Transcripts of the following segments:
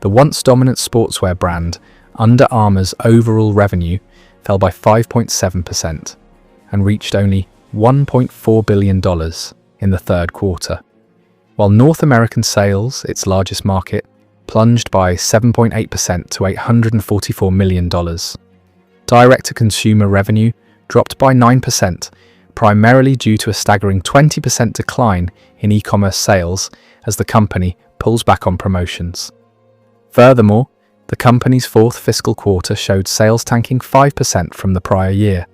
The once dominant sportswear brand Under Armour's overall revenue fell by 5.7% and reached only $1.4 billion in the third quarter, while North American sales, its largest market, plunged by 7.8% to $844 million. Direct-to-consumer revenue dropped by 9%, primarily due to a staggering 20% decline in e-commerce sales as the company pulls back on promotions. Furthermore, the company's fourth fiscal quarter showed sales tanking 5% from the prior year,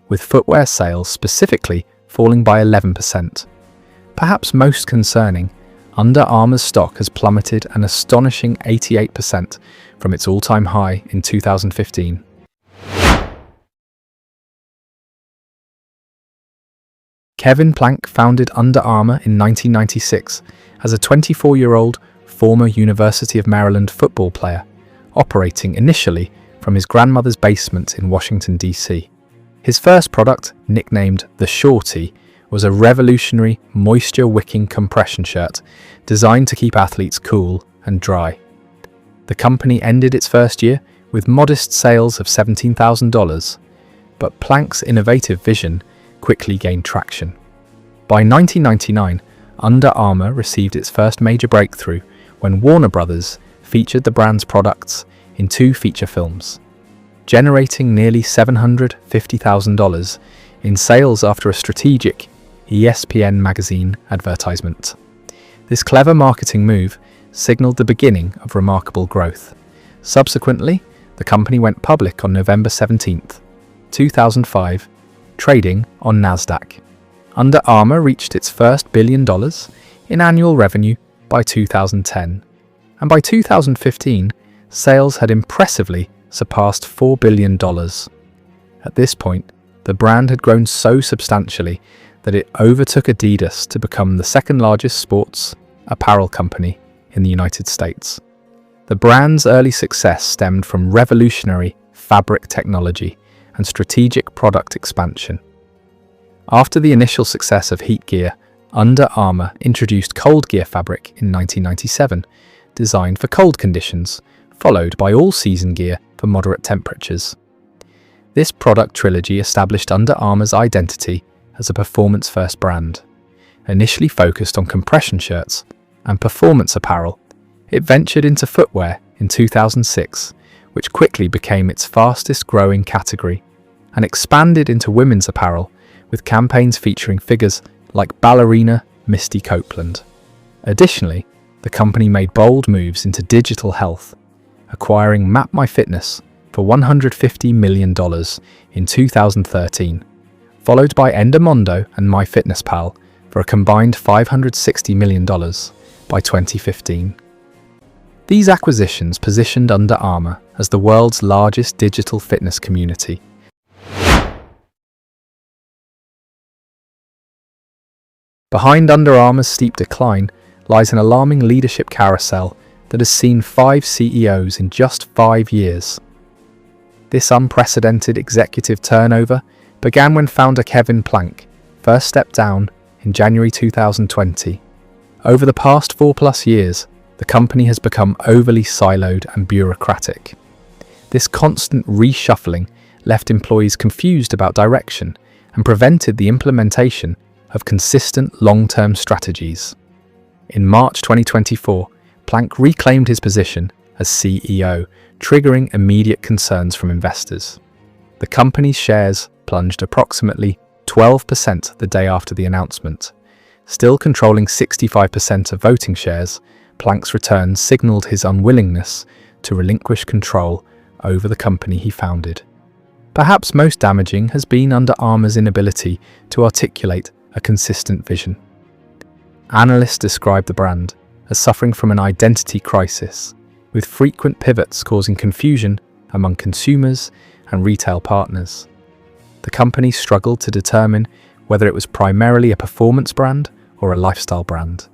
with footwear sales specifically falling by 11%. Perhaps most concerning, Under Armour's stock has plummeted an astonishing 88% from its all-time high in 2015. Kevin Plank founded Under Armour in 1996 as a 24-year-old former University of Maryland football player, operating initially from his grandmother's basement in Washington, D.C. His first product, nicknamed the Shorty, was a revolutionary moisture-wicking compression shirt designed to keep athletes cool and dry. The company ended its first year with modest sales of $17,000, but Plank's innovative vision quickly gained traction. By 1999, Under Armour received its first major breakthrough when Warner Brothers featured the brand's products in 2 feature films, generating nearly $750,000 in sales after a strategic ESPN magazine advertisement. This clever marketing move signaled the beginning of remarkable growth. Subsequently, the company went public on November 17, 2005, trading on NASDAQ. Under Armour reached its first $1 billion in annual revenue by 2010, and by 2015, sales had impressively surpassed $4 billion. At this point, the brand had grown so substantially that it overtook Adidas to become the second largest sports apparel company in the United States. The brand's early success stemmed from revolutionary fabric technology and strategic product expansion. After the initial success of Heat Gear, Under Armour introduced Cold Gear fabric in 1997, designed for cold conditions, followed by all-season gear for moderate temperatures. This product trilogy established Under Armour's identity as a performance-first brand. Initially focused on compression shirts and performance apparel, it ventured into footwear in 2006, which quickly became its fastest-growing category, and expanded into women's apparel with campaigns featuring figures like ballerina Misty Copeland. Additionally, the company made bold moves into digital health, acquiring MapMyFitness for $150 million in 2013, followed by Endomondo and MyFitnessPal for a combined $560 million by 2015. These acquisitions positioned Under Armour as the world's largest digital fitness community. Behind Under Armour's steep decline lies an alarming leadership carousel that has seen 5 CEOs in just 5 years. This unprecedented executive turnover began when founder Kevin Plank first stepped down in January 2020. Over the past 4+ years, the company has become overly siloed and bureaucratic. This constant reshuffling left employees confused about direction and prevented the implementation of consistent long-term strategies. In March 2024, Plank reclaimed his position as CEO, triggering immediate concerns from investors. The company's shares plunged approximately 12% the day after the announcement. Still controlling 65% of voting shares, Plank's return signaled his unwillingness to relinquish control over the company he founded. Perhaps most damaging has been Under Armour's inability to articulate a consistent vision. Analysts describe the brand as suffering from an identity crisis, with frequent pivots causing confusion among consumers and retail partners. The company struggled to determine whether it was primarily a performance brand or a lifestyle brand.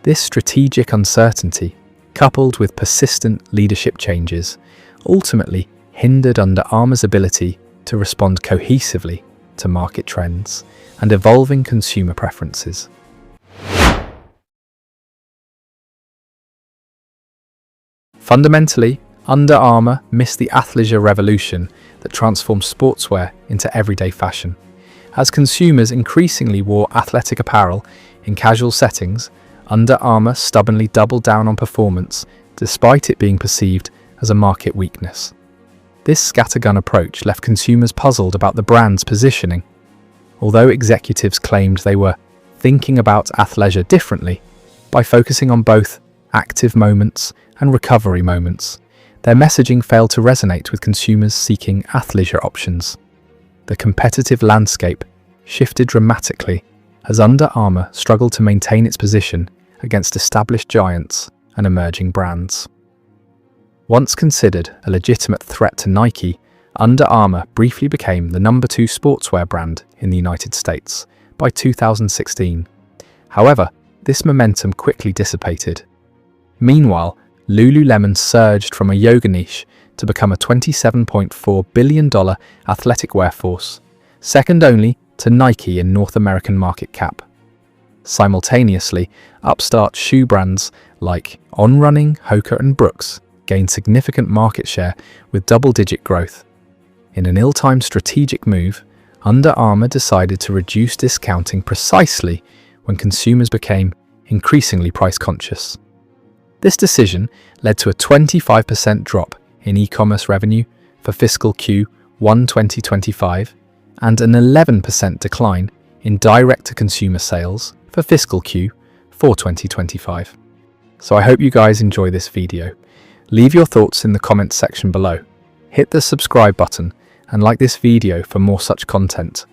This strategic uncertainty, coupled with persistent leadership changes, ultimately hindered Under Armour's ability to respond cohesively to market trends and evolving consumer preferences. Fundamentally, Under Armour missed the athleisure revolution that transformed sportswear into everyday fashion. As consumers increasingly wore athletic apparel in casual settings, Under Armour stubbornly doubled down on performance, despite it being perceived as a market weakness. This scattergun approach left consumers puzzled about the brand's positioning. Although executives claimed they were thinking about athleisure differently, by focusing on both active moments and recovery moments, their messaging failed to resonate with consumers seeking athleisure options. The competitive landscape shifted dramatically as Under Armour struggled to maintain its position against established giants and emerging brands. Once considered a legitimate threat to Nike, Under Armour briefly became the #2 sportswear brand in the United States by 2016. However, this momentum quickly dissipated. Meanwhile, Lululemon surged from a yoga niche to become a $27.4 billion athletic wear force, second only to Nike in North American market cap. Simultaneously, upstart shoe brands like On Running, Hoka and Brooks gained significant market share with double-digit growth. In an ill-timed strategic move, Under Armour decided to reduce discounting precisely when consumers became increasingly price-conscious. This decision led to a 25% drop in e-commerce revenue for fiscal Q1 2025 and an 11% decline in direct-to-consumer sales for fiscal Q4 2025. So I hope you guys enjoy this video. Leave your thoughts in the comments section below. Hit the subscribe button and like this video for more such content.